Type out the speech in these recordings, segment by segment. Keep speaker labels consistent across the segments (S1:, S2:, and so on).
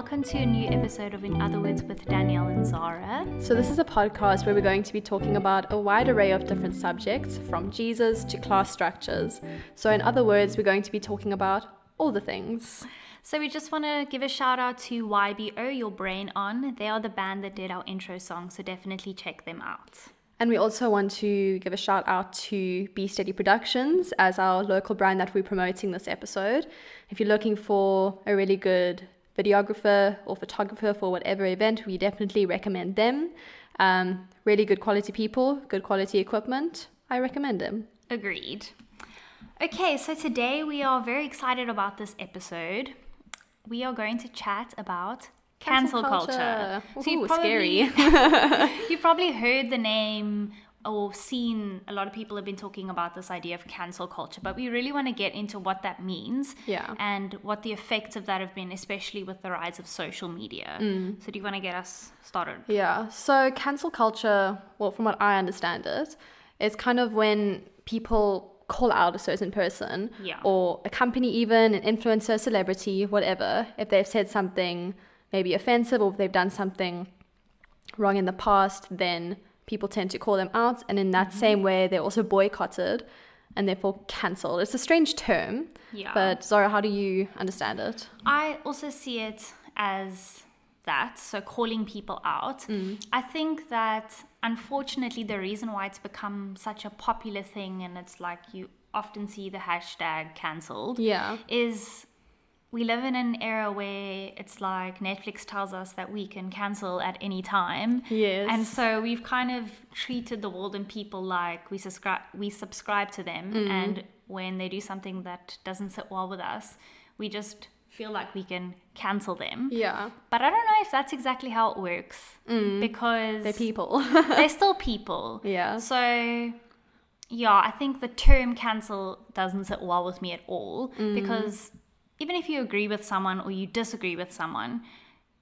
S1: welcome to a new episode of In Other Words with Danielle and Zara.
S2: So this is a podcast where we're going to be talking about a wide array of different subjects, from Jesus to class structures. So in other words, we're going to be talking about all the things.
S1: So we just want to give a shout out to YBO, Your Brain On. They are the band that did our intro song, so definitely check them out.
S2: And we also want to give a shout out to Be Steady Productions as our local brand that we're promoting this episode. If you're looking for a really good videographer or photographer for whatever event, we definitely recommend them. Really good quality people, good quality equipment. I recommend them.
S1: Agreed. Okay, so today we are very excited about this episode. We are going to chat about cancel culture.
S2: Ooh,
S1: So you've probably heard the name or seen a lot of people have been talking about this idea of cancel culture, but we really want to get into what that means and what the effects of that have been, especially with the rise of social media. So do you want to get us started?
S2: Yeah, so cancel culture, well, from what I understand it, is kind of when people call out a certain person or a company, even an influencer, celebrity, whatever, if they've said something maybe offensive or if they've done something wrong in the past, then people tend to call them out, and in that same way they're also boycotted and therefore cancelled. It's a strange term, but Zara, how do you understand it?
S1: I also see it as that, so calling people out. I think that unfortunately the reason why it's become such a popular thing, and it's like you often see the hashtag cancelled, is we live in an era where it's like Netflix tells us that we can cancel at any time.
S2: Yes.
S1: And so we've kind of treated the world and people like we subscribe to them. And when they do something that doesn't sit well with us, we just feel like we can cancel them.
S2: Yeah.
S1: But I don't know if that's exactly how it works. Because
S2: they're people.
S1: They're still people.
S2: Yeah.
S1: So yeah, I think the term cancel doesn't sit well with me at all, because even if you agree with someone or you disagree with someone,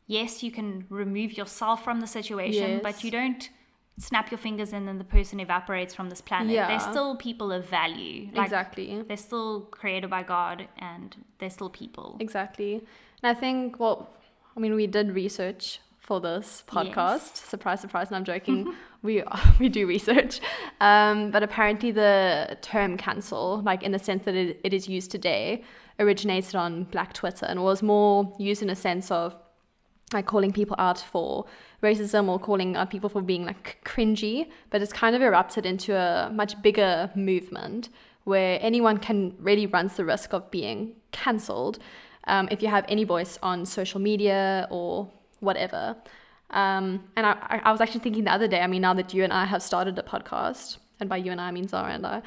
S1: yes, you can remove yourself from the situation, but you don't snap your fingers and then the person evaporates from this planet. They're still people of value.
S2: Exactly.
S1: They're still created by God and they're still people.
S2: Exactly. And I think, we did research for this podcast. Surprise, surprise, and I'm joking. we do research. But apparently the term cancel, like in the sense that it is used today, originated on Black Twitter and was more used in a sense of like calling people out for racism or calling out people for being like cringy, but it's kind of erupted into a much bigger movement where anyone can really runs the risk of being cancelled if you have any voice on social media or whatever. And I was actually thinking the other day, now that you and I have started a podcast, and by you and I mean Zara and I.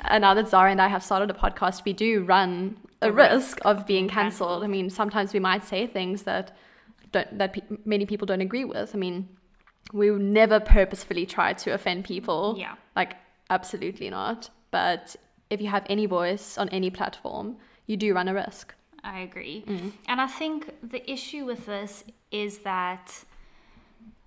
S2: And now that Zara and I have started a podcast, we do run a risk of being cancelled. Sometimes we might say things that many people don't agree with. We never purposefully try to offend people.
S1: Yeah.
S2: Like, absolutely not. But if you have any voice on any platform, you do run a risk.
S1: I agree. And I think the issue with this is that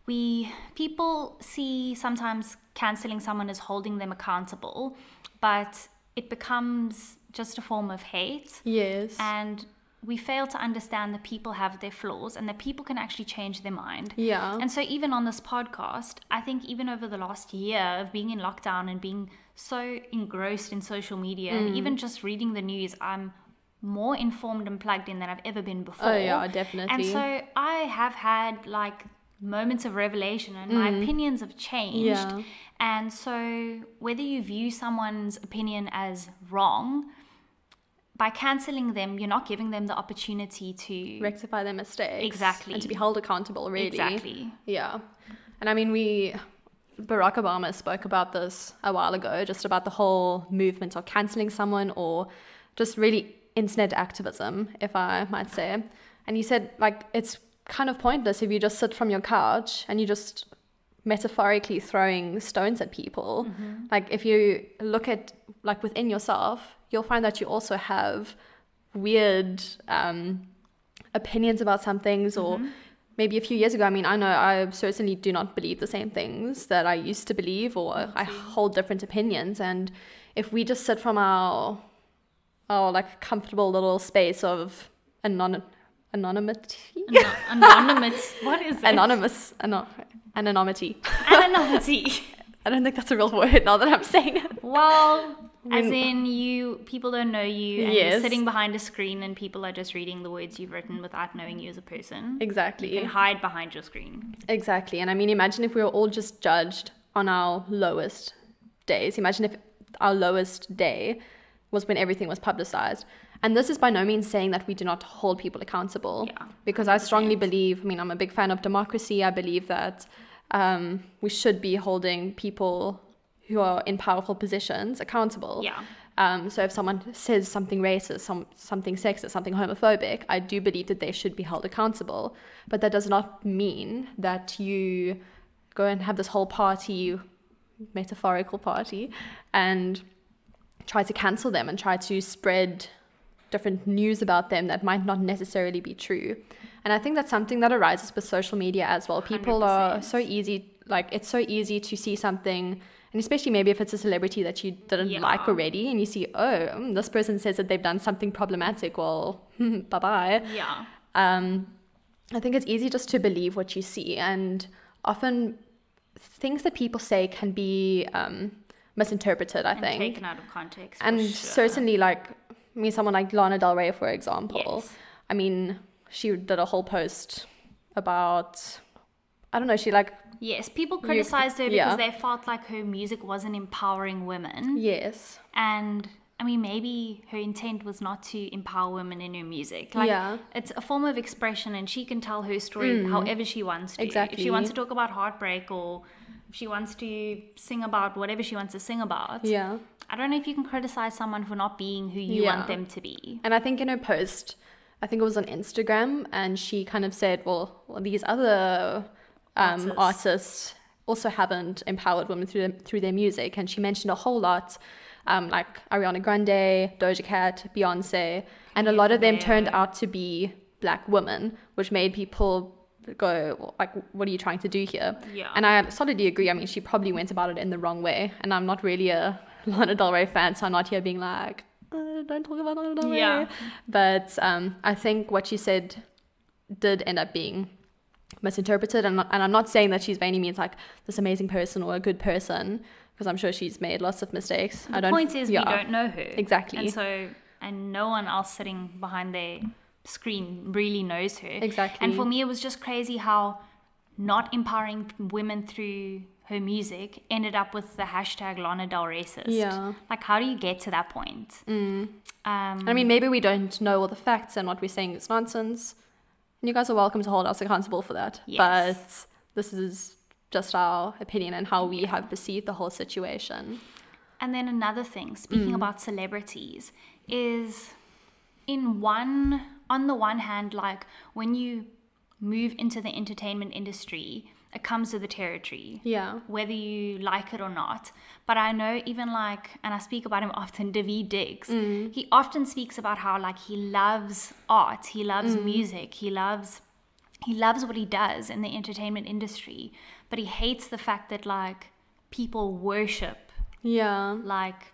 S1: people see sometimes cancelling someone as holding them accountable, but it becomes just a form of hate.
S2: Yes.
S1: And we fail to understand that people have their flaws and that people can actually change their mind.
S2: Yeah.
S1: And so even on this podcast, I think even over the last year of being in lockdown and being so engrossed in social media and even just reading the news, I'm more informed and plugged in than I've ever been before.
S2: Oh yeah, definitely.
S1: And so I have had like moments of revelation and my opinions have changed. And so whether you view someone's opinion as wrong, by cancelling them, you're not giving them the opportunity to
S2: rectify their mistakes.
S1: Exactly.
S2: And to be held accountable, really.
S1: Exactly.
S2: Yeah. And Barack Obama spoke about this a while ago, just about the whole movement of cancelling someone or just really internet activism, if I might say. And he said, it's kind of pointless if you just sit from your couch and you just metaphorically throwing stones at people. If you look at within yourself, you'll find that you also have weird opinions about some things, or maybe a few years ago, I know I certainly do not believe the same things that I used to believe, or I hold different opinions. And if we just sit from our comfortable little space of anonymity.
S1: Anonymous. What is it?
S2: Anonymity.
S1: Anonymity.
S2: I don't think that's a real word now that I'm saying it.
S1: Well, as in people don't know you, and
S2: Yes.
S1: you're sitting behind a screen and people are just reading the words you've written without knowing you as a person.
S2: Exactly.
S1: You can hide behind your screen.
S2: Exactly. And I mean, imagine if we were all just judged on our lowest days. Imagine if our lowest day was when everything was publicized. And this is by no means saying that we do not hold people accountable.
S1: Yeah,
S2: because I strongly believe, I mean, I'm a big fan of democracy. I believe that we should be holding people who are in powerful positions accountable.
S1: Yeah.
S2: So if someone says something racist, something sexist, something homophobic, I do believe that they should be held accountable. But that does not mean that you go and have this whole party, metaphorical party, and try to cancel them and try to spread different news about them that might not necessarily be true. And I think that's something that arises with social media as well. People
S1: 100%.
S2: are so easy, like it's so easy to see something, and especially maybe if it's a celebrity that you didn't like already, and you see, this person says that they've done something problematic, well, bye-bye.
S1: Yeah.
S2: I think it's easy just to believe what you see, and often things that people say can be misinterpreted, I think.
S1: Taken out of context.
S2: And
S1: for sure.
S2: certainly, like, I mean, someone like Lana Del Rey, for example.
S1: Yes.
S2: I mean, she did a whole post about, I don't know, she like...
S1: Yes, people criticized her because
S2: yeah.
S1: they felt like her music wasn't empowering women.
S2: Yes.
S1: And I mean, maybe her intent was not to empower women in her music. Like,
S2: Yeah.
S1: it's a form of expression, and she can tell her story however she wants to.
S2: Exactly.
S1: If she wants to talk about heartbreak, or if she wants to sing about whatever she wants to sing about.
S2: Yeah.
S1: I don't know if you can criticize someone for not being who you want them to be.
S2: And I think in her post, I think it was on Instagram, and she kind of said, well these other artists also haven't empowered women through their music. And she mentioned a whole lot, like Ariana Grande, Doja Cat, Beyonce, and a lot of them turned out to be black women, which made people go, like, what are you trying to do here?
S1: Yeah.
S2: And I solidly agree. I mean, she probably went about it in the wrong way. And I'm not really a Lana Del Rey fan, so I'm not here being like, don't talk about Lana Del Rey.
S1: Yeah.
S2: But I think what she said did end up being misinterpreted. And I'm not saying that she's by any means like this amazing person or a good person, because I'm sure she's made lots of mistakes.
S1: The point is, we don't know her.
S2: Exactly.
S1: And no one else sitting behind their screen really knows her.
S2: Exactly.
S1: And for me, it was just crazy how not empowering women through her music ended up with the hashtag Lana Del Racist.
S2: Yeah.
S1: Like, how do you get to that point?
S2: I mean, maybe we don't know all the facts and what we're saying is nonsense. And you guys are welcome to hold us accountable for that.
S1: Yes.
S2: But this is just our opinion and how we have perceived the whole situation.
S1: And then another thing, speaking about celebrities, is on the one hand, like, when you move into the entertainment industry, it comes with the territory.
S2: Yeah.
S1: Whether you like it or not. But I know even like, and I speak about him often, Daveed Diggs, he often speaks about how like he loves art, he loves music, he loves what he does in the entertainment industry, but he hates the fact that like people worship like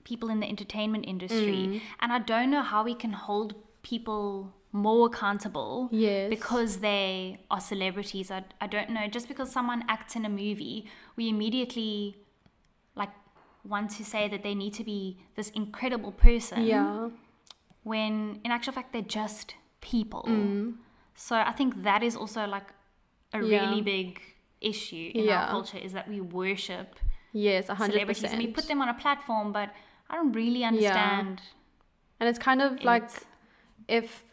S1: people in the entertainment industry. And I don't know how we can hold people more accountable because they are celebrities. I don't know. Just because someone acts in a movie, we immediately like want to say that they need to be this incredible person when in actual fact they're just people. So I think that is also like a really big issue in our culture, is that we worship
S2: 100%.
S1: celebrities and we put them on a platform, but I don't really understand.
S2: And it's kind of like if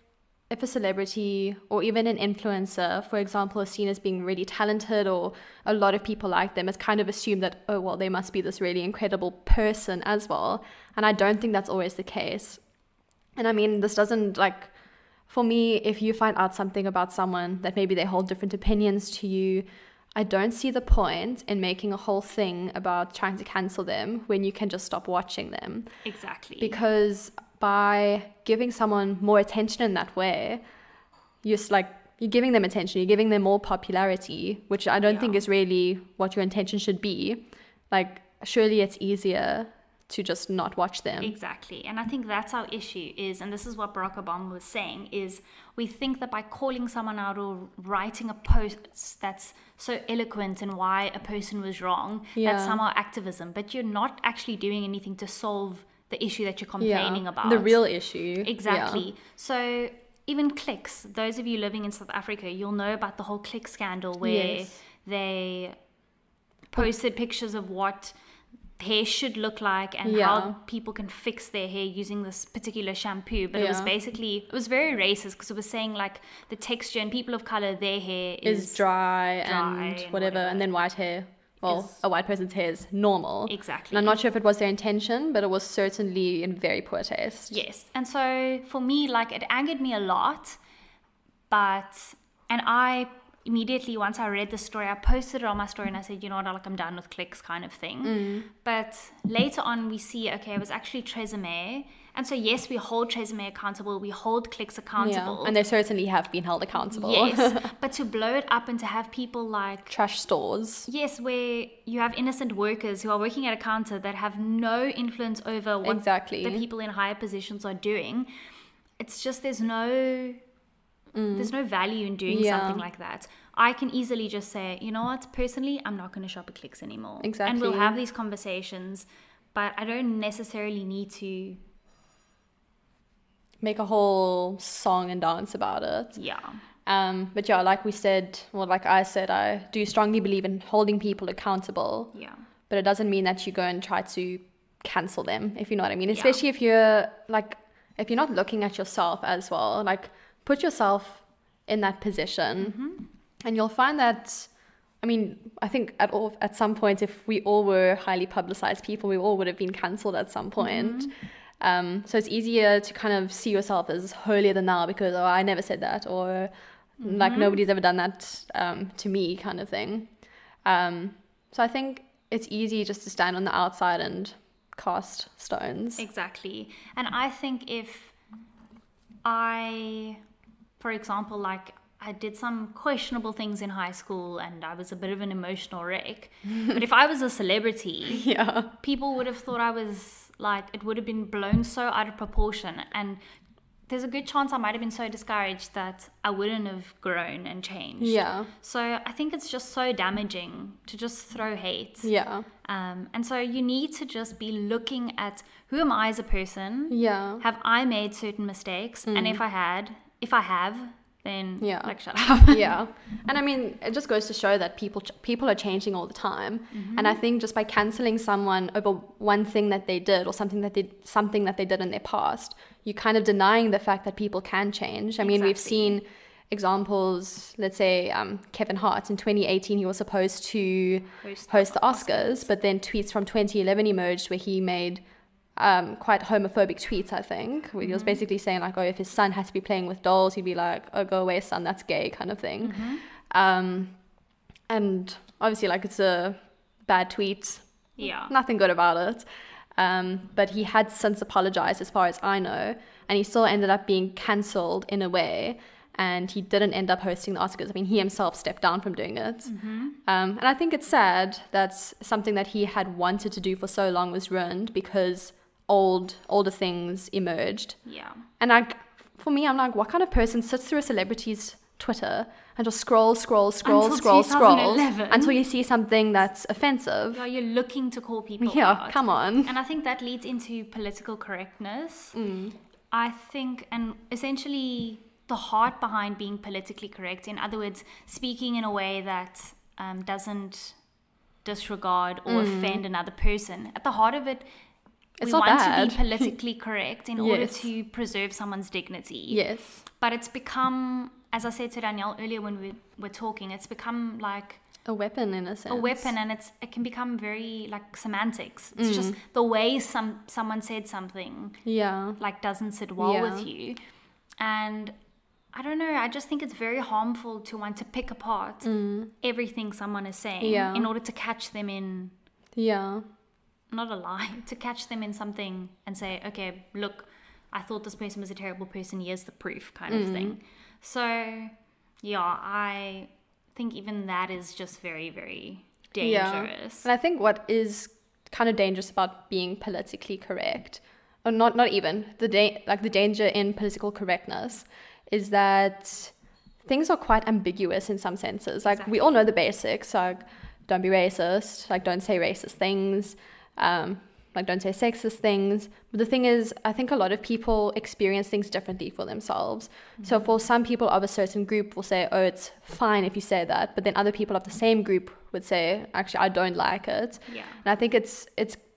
S2: a celebrity or even an influencer, for example, is seen as being really talented or a lot of people like them, it's kind of assumed that, oh, well, they must be this really incredible person as well. And I don't think that's always the case. And I mean, this doesn't like, for me, if you find out something about someone that maybe they hold different opinions to you, I don't see the point in making a whole thing about trying to cancel them when you can just stop watching them.
S1: Exactly.
S2: Because by giving someone more attention in that way, you're giving them attention, you're giving them more popularity, which I don't think is really what your intention should be. Like, surely it's easier to just not watch them.
S1: Exactly. And I think that's our issue is, and this is what Barack Obama was saying, is we think that by calling someone out or writing a post that's so eloquent in why a person was wrong, that's somehow activism. But you're not actually doing anything to solve the issue that you're complaining about.
S2: The real issue.
S1: Exactly.
S2: Yeah.
S1: So even clicks, those of you living in South Africa, you'll know about the whole click scandal where they posted pictures of what hair should look like and how people can fix their hair using this particular shampoo. But it was basically, it was very racist because it was saying like the texture and people of color, their hair is
S2: dry and whatever. And then white hair, well, a white person's hair is normal.
S1: Exactly.
S2: And I'm not sure if it was their intention, but it was certainly in very poor taste.
S1: Yes. And so for me, like, it angered me a lot, and I immediately, once I read the story, I posted it on my story and I said, you know what, like, I'm done with clicks kind of thing. But later on we see, okay, it was actually Tresemme. And so yes, we hold Tresemme accountable, we hold clicks accountable.
S2: And they certainly have been held accountable.
S1: Yes, but to blow it up and to have people like...
S2: trash stores.
S1: Yes, where you have innocent workers who are working at a counter that have no influence over what the people in higher positions are doing. It's just there's no value in doing something like that. I can easily just say, you know what, personally, I'm not going to shop at Clicks anymore.
S2: Exactly.
S1: And we'll have these conversations, but I don't necessarily need to
S2: make a whole song and dance about it.
S1: Yeah.
S2: But yeah, like we said, well, like I said, I do strongly believe in holding people accountable.
S1: Yeah.
S2: But it doesn't mean that you go and try to cancel them, if you know what I mean. Especially if you're not looking at yourself as well. Like, put yourself in that position, and you'll find that, I mean, I think at some point, if we all were highly publicized people, we all would have been cancelled at some point. So it's easier to kind of see yourself as holier than thou because, oh, I never said that, or like nobody's ever done that to me, kind of thing. So I think it's easy just to stand on the outside and cast stones.
S1: Exactly. And I think if for example, like, I did some questionable things in high school and I was a bit of an emotional wreck. But if I was a celebrity, people would have thought I was like, it would have been blown so out of proportion. And there's a good chance I might have been so discouraged that I wouldn't have grown and changed. Yeah. So I think it's just so damaging to just throw hate. Yeah. And so you need to just be looking at, who am I as a person? Yeah. Have I made certain mistakes? And if I have, then like, shut up.
S2: Yeah. And I mean, it just goes to show that people are changing all the time. And I think just by cancelling someone over one thing that they did or something that they did in their past, you're kind of denying the fact that people can change. I mean, we've seen examples, let's say Kevin Hart in 2018, he was supposed to host the Oscars, but then tweets from 2011 emerged where he made quite homophobic tweets, I think, where he was basically saying like, oh, if his son had to be playing with dolls, he'd be like, oh, go away, son, that's gay, kind of thing. And obviously, like, it's a bad tweet. Yeah. Nothing good about it. But he had since apologized, as far as I know, and he still ended up being cancelled in a way, and he didn't end up hosting the Oscars. I mean, he himself stepped down from doing it. And I think it's sad that something that he had wanted to do for so long was ruined because older things emerged. Yeah. And like, for me, I'm like, what kind of person sits through a celebrity's Twitter and just scroll until you see something that's offensive?
S1: Yeah, you're looking to call people out.
S2: Come on.
S1: And I think that leads into political correctness. I think, and essentially the heart behind being politically correct, in other words, speaking in a way that doesn't disregard or offend another person. At the heart of it, we want to be politically correct in order to preserve someone's dignity. Yes. But it's become, as I said to Danielle earlier when we were talking, it's become like
S2: a weapon in a sense.
S1: A weapon, and it can become very like semantics. It's just the way someone said something like doesn't sit well with you. And I don't know, I just think it's very harmful to want to pick apart everything someone is saying in order to catch them in not a lie, to catch them in something and say, okay, look, I thought this person was a terrible person, here's the proof, kind of thing. So, yeah, I think even that is just very, very dangerous.
S2: And I think what is kind of dangerous about being politically correct, or not even the danger in political correctness is that things are quite ambiguous in some senses. Like, we all know the basics, like don't be racist, like don't say racist things, like don't say sexist things. But the thing is, I think a lot of people experience things differently for themselves. So for some people of a certain group will say, oh, it's fine if you say that, but then other people of the same group would say, actually, I don't like it.
S1: Yeah.
S2: And I think it's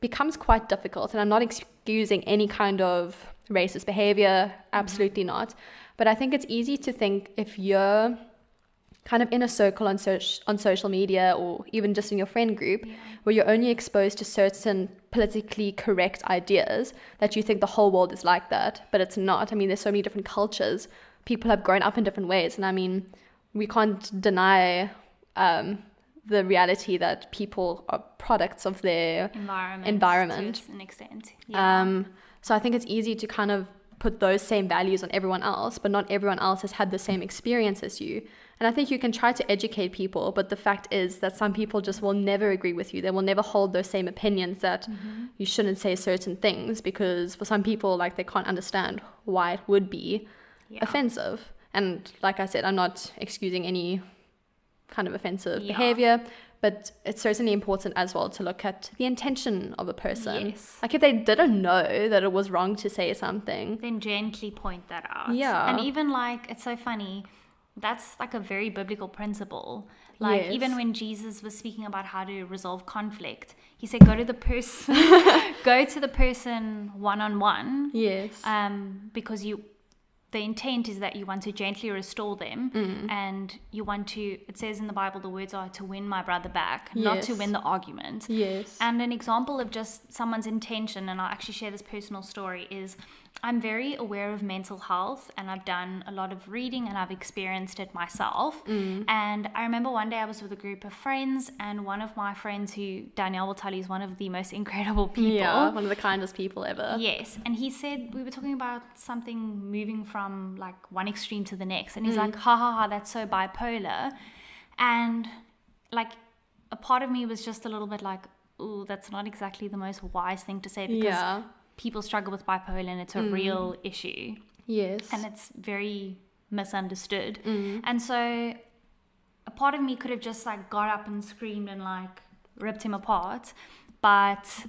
S2: becomes quite difficult, and I'm not excusing any kind of racist behavior, absolutely not. But I think it's easy to think, if you're kind of in a circle on social media, or even just in your friend group, where you're only exposed to certain politically correct ideas, that you think the whole world is like that, but it's not. I mean, there's so many different cultures. People have grown up in different ways, and I mean, we can't deny the reality that people are products of their environment
S1: to an extent.
S2: So I think it's easy to kind of put those same values on everyone else, but not everyone else has had the same experience as you. And I think you can try to educate people, but the fact is that some people just will never agree with you. They will never hold those same opinions that you shouldn't say certain things, because for some people, like, they can't understand why it would be offensive. And like I said, I'm not excusing any kind of offensive behavior, but it's certainly important as well to look at the intention of a person.
S1: Yes.
S2: Like, if they didn't know that it was wrong to say something,
S1: then gently point that out.
S2: Yeah.
S1: And even, like, it's so funny, that's like a very biblical principle. Like, even when Jesus was speaking about how to resolve conflict, he said, go to the person one-on-one.
S2: Yes.
S1: Because the intent is that you want to gently restore them, and you want to, it says in the Bible, the words are to win my brother back, not to win the argument.
S2: Yes.
S1: And an example of just someone's intention, and I'll actually share this personal story, is I'm very aware of mental health, and I've done a lot of reading, and I've experienced it myself. And I remember one day I was with a group of friends, and one of my friends, who Danielle will tell you is one of the most incredible people.
S2: Yeah, one of the kindest people ever.
S1: Yes. And he said, we were talking about something moving from like one extreme to the next, and he's like, ha ha ha, that's so bipolar. And like, a part of me was just a little bit like, oh, that's not exactly the most wise thing to say, because people struggle with bipolar, and it's a real issue.
S2: Yes.
S1: And it's very misunderstood. And so a part of me could have just like got up and screamed and like ripped him apart, but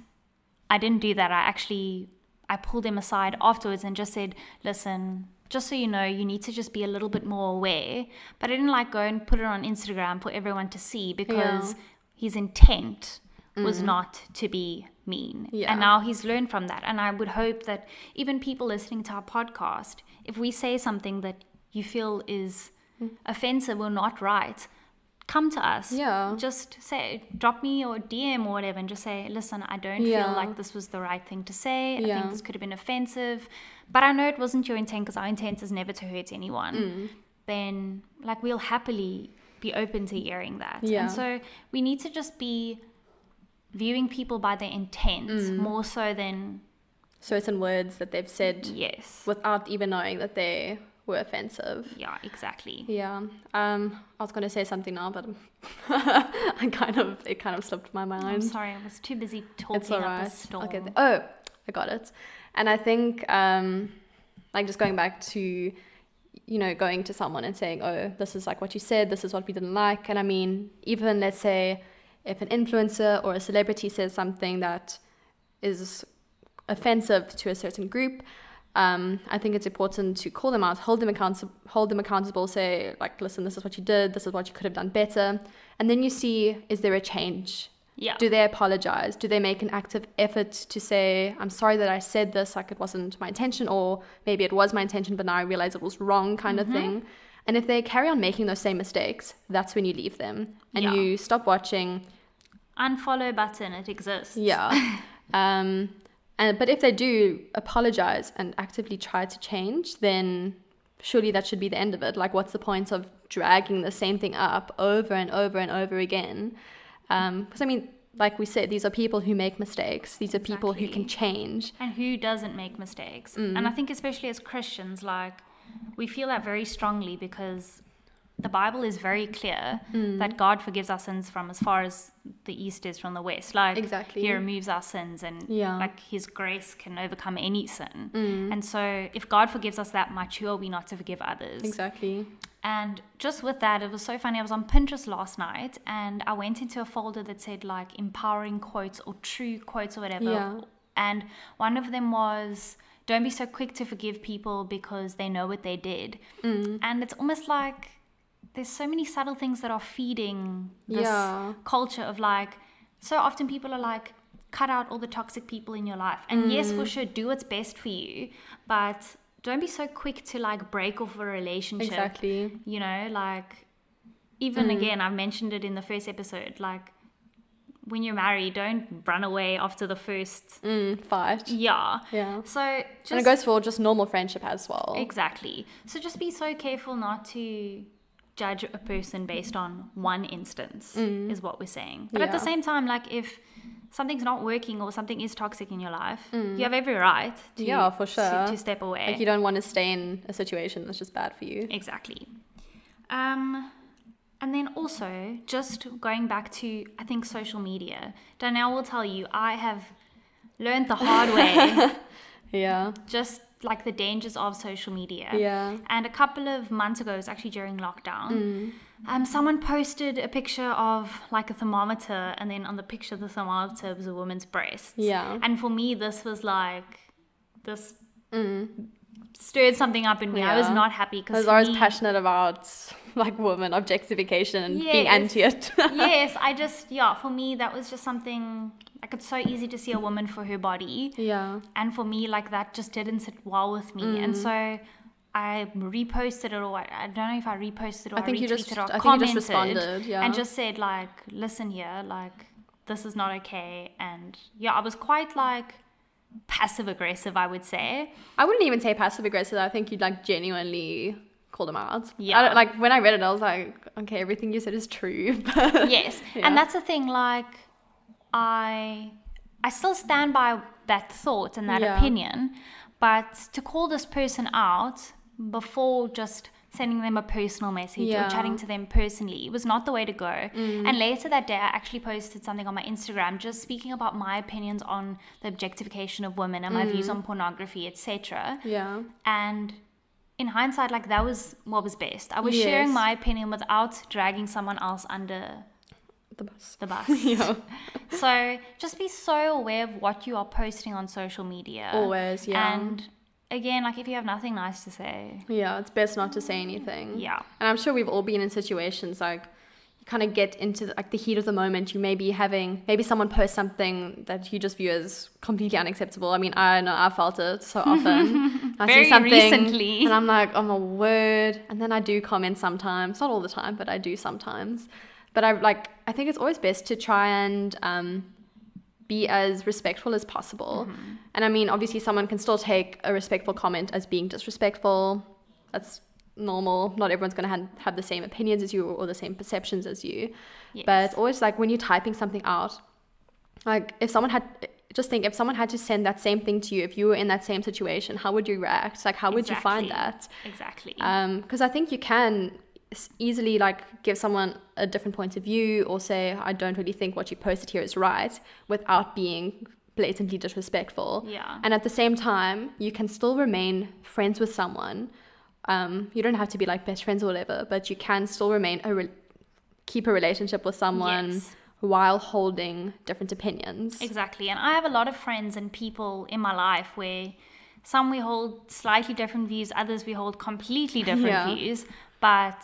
S1: I didn't do that. I pulled him aside afterwards and just said, listen, just so you know, you need to just be a little bit more aware. But I didn't like go and put it on Instagram for everyone to see, because his intent was not to be mean. And now he's learned from that. And I would hope that even people listening to our podcast, if we say something that you feel is offensive or not right, come to us. Just say, drop me your DM or whatever, and just say, listen, I don't feel like this was the right thing to say. I think this could have been offensive, but I know it wasn't your intent, because our intent is never to hurt anyone. Then like, we'll happily be open to hearing that. And so we need to just be viewing people by their intent more so than
S2: certain words that they've said without even knowing that they were offensive.
S1: Yeah, exactly.
S2: Yeah. I was going to say something now, but it kind of slipped my mind.
S1: I'm sorry, I was too busy talking.
S2: It's all right.
S1: Up a storm.
S2: Okay. Oh, I got it. And I think like, just going back to, you know, going to someone and saying, oh, this is like what you said, this is what we didn't like. And I mean, even let's say if an influencer or a celebrity says something that is offensive to a certain group, I think it's important to call them out, hold them accountable, say like, listen, this is what you did, this is what you could have done better. And then you see, is there a change? Do they apologize? Do they make an active effort to say, I'm sorry that I said this, like it wasn't my intention, or maybe it was my intention, but now I realize it was wrong, kind of thing. And if they carry on making those same mistakes, that's when you leave them and you stop watching.
S1: Unfollow button, it exists.
S2: But if they do apologize and actively try to change, then surely that should be the end of it. Like, what's the point of dragging the same thing up over and over and over again? Because I mean, like we said, these are people who make mistakes. These are people who can change.
S1: And who doesn't make mistakes? And I think especially as Christians, like, we feel that very strongly, because the Bible is very clear that God forgives our sins from as far as the east is from the west. Like,
S2: Exactly.
S1: he removes our sins, and like his grace can overcome any sin. And so if God forgives us that much, who are we not to forgive others?
S2: Exactly.
S1: And just with that, it was so funny. I was on Pinterest last night and I went into a folder that said like empowering quotes or true quotes or whatever.
S2: Yeah.
S1: And one of them was, don't be so quick to forgive people because they know what they did. And it's almost like there's so many subtle things that are feeding this culture of like, so often people are like, cut out all the toxic people in your life. And yes, for sure, do what's best for you. But don't be so quick to like break off a relationship.
S2: Exactly.
S1: You know, like even again, I mentioned it in the first episode, like when you're married, don't run away after the first
S2: fight.
S1: Yeah. So just,
S2: and it goes for just normal friendship as well.
S1: Exactly. So just be so careful not to judge a person based on one instance is what we're saying. But at the same time, like if something's not working or something is toxic in your life, you have every right to,
S2: for sure.
S1: to step away.
S2: Like you don't want to stay in a situation that's just bad for you.
S1: Exactly. And then also, just going back to, I think, social media. Danielle will tell you, I have learned the hard way. Just like the dangers of social media. And a couple of months ago, it was actually during lockdown, someone posted a picture of like a thermometer, and then on the picture of the thermometer was a woman's breast. And for me, this was like, this stirred something up in me. I was not happy because
S2: I was always passionate about like woman objectification and being anti it.
S1: Yes, I just, for me, that was just something, like it's so easy to see a woman for her body. And for me, like that just didn't sit well with me. And so I reposted it, or I don't know if I reposted or I think retweeted or commented, responded, and just said like, listen here, like this is not okay. And I was quite like passive aggressive, I would say.
S2: I wouldn't even say passive aggressive. I think you'd like genuinely call them out. Like when I read it, I was like, okay, everything you said is true.
S1: Yes. And that's the thing, like I still stand by that thought and that opinion, but to call this person out before just sending them a personal message or chatting to them personally, it was not the way to go. And later that day, I actually posted something on my Instagram just speaking about my opinions on the objectification of women and my views on pornography, etc. And in hindsight, like that was what was best. I was sharing my opinion without dragging someone else under the bus. So just be so aware of what you are posting on social media.
S2: Always,
S1: And again, like if you have nothing nice to say,
S2: it's best not to say anything.
S1: And
S2: I'm sure we've all been in situations like you kind of get into like the heat of the moment. You may be maybe someone posts something that you just view as completely unacceptable. I mean, I know I felt it so often. I see something
S1: recently,
S2: and I'm like, oh my word. And then I do comment sometimes, not all the time, but I do sometimes. But I think it's always best to try and be as respectful as possible. And I mean, obviously someone can still take a respectful comment as being disrespectful. That's normal. Not everyone's going to have the same opinions as you or the same perceptions as you. But it's always like when you're typing something out, like if someone had to send that same thing to you, if you were in that same situation, how would you react? Like how would you find that?
S1: Exactly.
S2: Because I think you can easily like give someone a different point of view or say, I don't really think what you posted here is right, without being blatantly disrespectful. And at the same time, you can still remain friends with someone. You don't have to be like best friends or whatever, but you can still keep a relationship with someone while holding different opinions.
S1: Exactly. And I have a lot of friends and people in my life where some we hold slightly different views, others we hold completely different views, but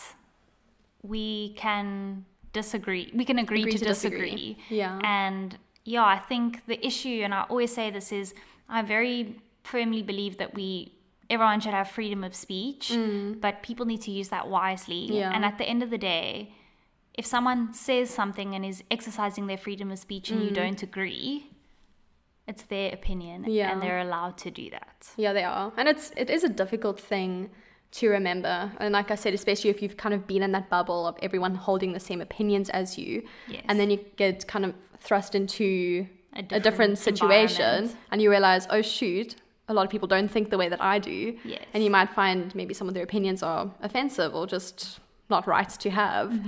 S1: we can disagree. We can agree to disagree. And I think the issue, and I always say this, is I very firmly believe that everyone should have freedom of speech, but people need to use that wisely. And at the end of the day, if someone says something and is exercising their freedom of speech and you don't agree, it's their opinion and they're allowed to do that.
S2: They are. And it is a difficult thing to remember. And like I said, especially if you've kind of been in that bubble of everyone holding the same opinions as you, and then you get kind of thrust into a different situation and you realize, oh shoot, a lot of people don't think the way that I do. And you might find maybe some of their opinions are offensive or just not right to have.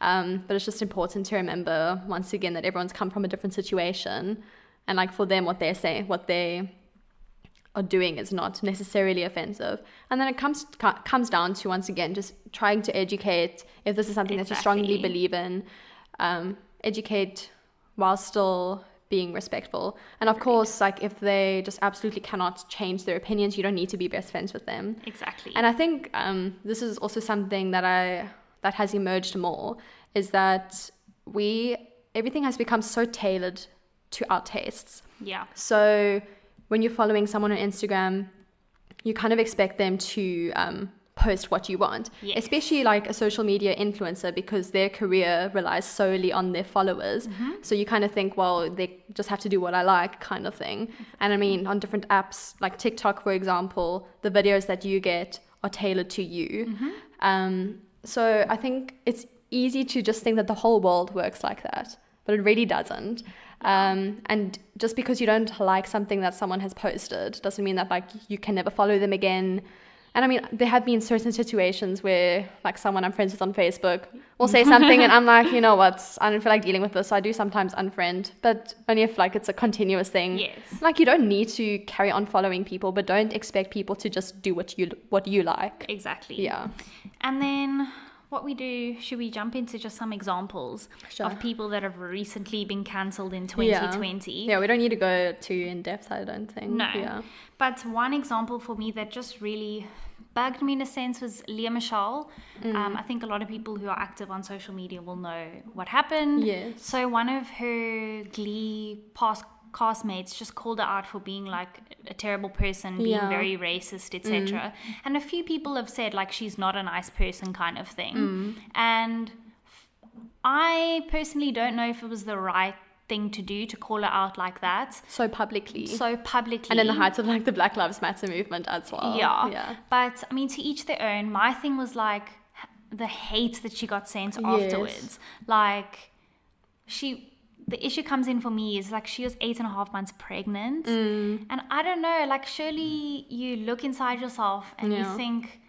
S2: But it's just important to remember once again that everyone's come from a different situation, and like for them what they're saying, what they are doing is not necessarily offensive. And then it comes down to, once again, just trying to educate. If this is something that you strongly believe in, educate while still being respectful. And of course, like if they just absolutely cannot change their opinions, you don't need to be best friends with them.
S1: Exactly.
S2: And I think this is also something that has emerged more, is that everything has become so tailored to our tastes.
S1: Yeah.
S2: So when you're following someone on Instagram, you kind of expect them to post what you want, especially like a social media influencer, because their career relies solely on their followers. So you kind of think, well, they just have to do what I like, kind of thing. And I mean, on different apps like TikTok, for example, the videos that you get are tailored to you. So I think it's easy to just think that the whole world works like that, but it really doesn't. And just because you don't like something that someone has posted doesn't mean that like you can never follow them again. And I mean, there have been certain situations where like someone I'm friends with on Facebook will say something and I'm like, you know what, I don't feel like dealing with this. So I do sometimes unfriend, but only if like it's a continuous thing.
S1: Yes.
S2: Like you don't need to carry on following people, but don't expect people to just do what you like.
S1: Exactly.
S2: Yeah.
S1: And then what we do, should we jump into just some examples of people that have recently been cancelled in 2020?
S2: Yeah, we don't need to go too in depth, I don't think.
S1: No.
S2: Yeah.
S1: But one example for me that just really bugged me in a sense was Leah Michelle. I think a lot of people who are active on social media will know what happened.
S2: Yes.
S1: So one of her Glee past castmates just called her out for being like a terrible person, being very racist, etc. And a few people have said like she's not a nice person, kind of thing. And I personally don't know if it was the right thing to do to call her out like that
S2: So publicly.
S1: And
S2: in the heights of like the Black Lives Matter movement as well.
S1: Yeah. But I mean, to each their own. My thing was like the hate that she got sent afterwards. Like the issue comes in for me is like she was 8.5 months pregnant. And I don't know, like surely you look inside yourself and you think,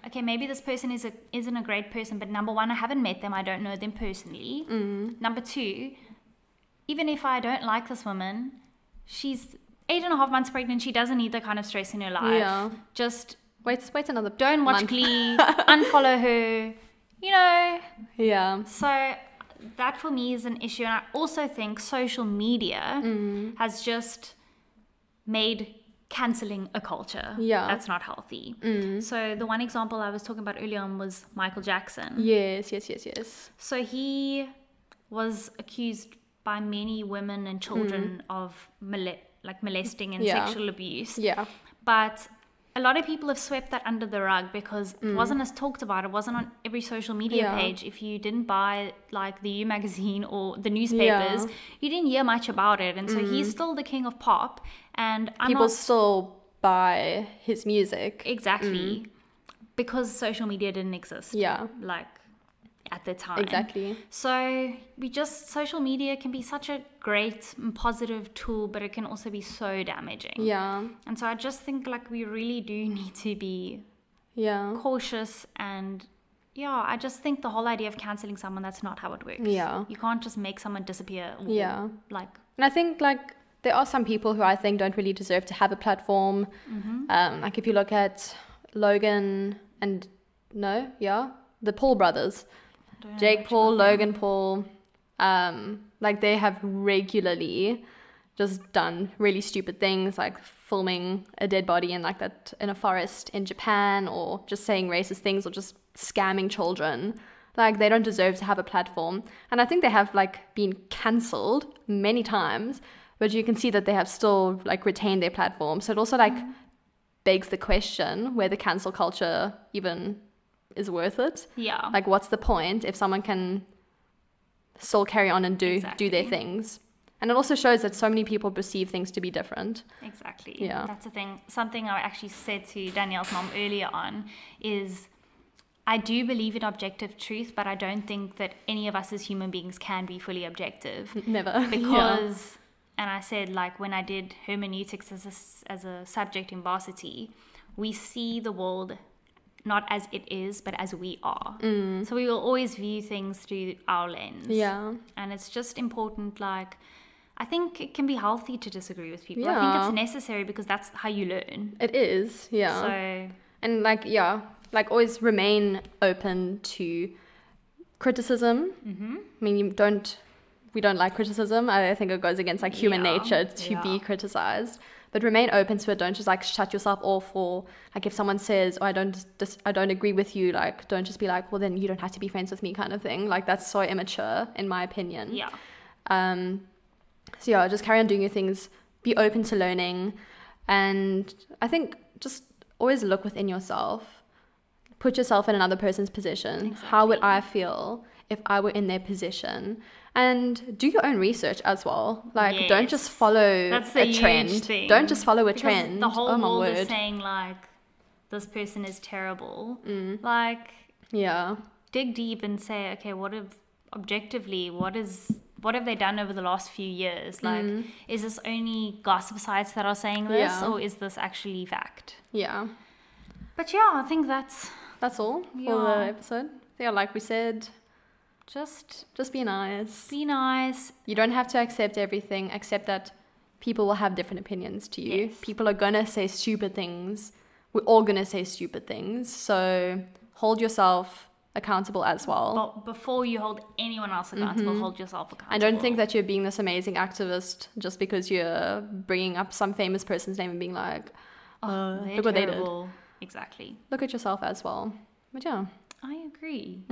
S1: okay, maybe this person isn't a great person, but number one, I haven't met them, I don't know them personally. Number two, even if I don't like this woman, she's 8.5 months pregnant, she doesn't need that kind of stress in her life.
S2: Yeah.
S1: Just
S2: wait another
S1: don't watch
S2: month.
S1: Glee, unfollow her, you know.
S2: Yeah.
S1: So that for me is an issue. And I also think social media has just made cancelling a culture.
S2: Yeah.
S1: That's not healthy. So the one example I was talking about earlier on was Michael Jackson.
S2: Yes.
S1: So he was accused by many women and children of molesting and sexual abuse.
S2: Yeah.
S1: But a lot of people have swept that under the rug because it wasn't as talked about. It wasn't on every social media page. If you didn't buy like the U magazine or the newspapers, you didn't hear much about it. And so he's still the king of pop. And
S2: people still buy his music.
S1: Exactly. Because social media didn't exist.
S2: Yeah.
S1: Like at the time.
S2: Exactly.
S1: So social media can be such a great and positive tool, but it can also be so damaging.
S2: Yeah.
S1: And so I just think like we really do need to be cautious, and I just think the whole idea of cancelling someone, that's not how it works.
S2: Yeah.
S1: You can't just make someone disappear. Like,
S2: and I think like there are some people who I think don't really deserve to have a platform. Like if you look at Logan and the Paul brothers. Jake Paul, Logan Paul, like they have regularly just done really stupid things, like filming a dead body in like that in a forest in Japan, or just saying racist things, or just scamming children. Like they don't deserve to have a platform. And I think they have like been cancelled many times, but you can see that they have still like retained their platform. So it also like begs the question whether cancel culture even is worth it.
S1: Yeah.
S2: Like what's the point if someone can still carry on and do their things? And it also shows that so many people perceive things to be different.
S1: Exactly.
S2: Yeah.
S1: That's the thing. Something I actually said to Danielle's mom earlier on is I do believe in objective truth, but I don't think that any of us as human beings can be fully objective.
S2: Never.
S1: Because, and I said like when I did hermeneutics as a subject in varsity, we see the world not as it is, but as we are. So we will always view things through our lens.
S2: Yeah.
S1: And it's just important, like, I think it can be healthy to disagree with people.
S2: Yeah.
S1: I think it's necessary because that's how you learn.
S2: It is, yeah.
S1: So,
S2: and like, yeah, like always remain open to criticism. I mean, we don't like criticism. I think it goes against like human nature to be criticized. But remain open to it. Don't just like shut yourself off, or like if someone says, "Oh, I don't agree with you," like don't just be like, "Well, then you don't have to be friends with me," kind of thing. Like that's so immature, in my opinion.
S1: Yeah.
S2: So yeah, just carry on doing your things. Be open to learning, and I think just always look within yourself. Put yourself in another person's position.
S1: Exactly.
S2: How would I feel if I were in their position? And do your own research as well. Like, don't just follow a trend.
S1: Thing.
S2: Don't just follow a
S1: Because
S2: trend.
S1: the whole world
S2: word.
S1: is saying, like, this person is terrible. Like,
S2: yeah,
S1: dig deep and say, okay, what have they done over the last few years? Like, is this only gossip sites that are saying this, or is this actually fact?
S2: Yeah.
S1: But yeah, I think that's
S2: all for the episode. Yeah, like we said, just be nice.
S1: Be nice.
S2: You don't have to accept everything. Accept that people will have different opinions to you.
S1: Yes.
S2: People are gonna say stupid things. We're all gonna say stupid things. So hold yourself accountable as well.
S1: But before you hold anyone else accountable, hold yourself accountable.
S2: I don't think that you're being this amazing activist just because you're bringing up some famous person's name and being like, look what they did.
S1: Exactly.
S2: Look at yourself as well. But yeah.
S1: I agree.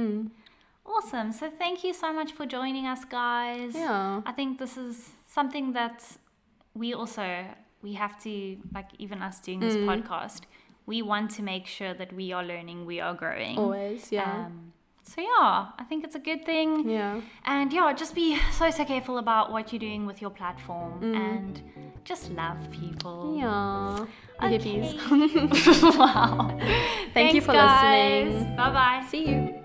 S1: Awesome. So thank you so much for joining us, guys.
S2: Yeah.
S1: I think this is something that we have to, like, even us doing this podcast, we want to make sure that we are learning, we are growing.
S2: Always, yeah.
S1: So yeah, I think it's a good thing.
S2: Yeah.
S1: And yeah, just be so careful about what you're doing with your platform and just love people.
S2: Yeah.
S1: Okay.
S2: Hippies.
S1: Wow.
S2: Thank you for
S1: guys.
S2: listening.
S1: Bye-bye.
S2: See you.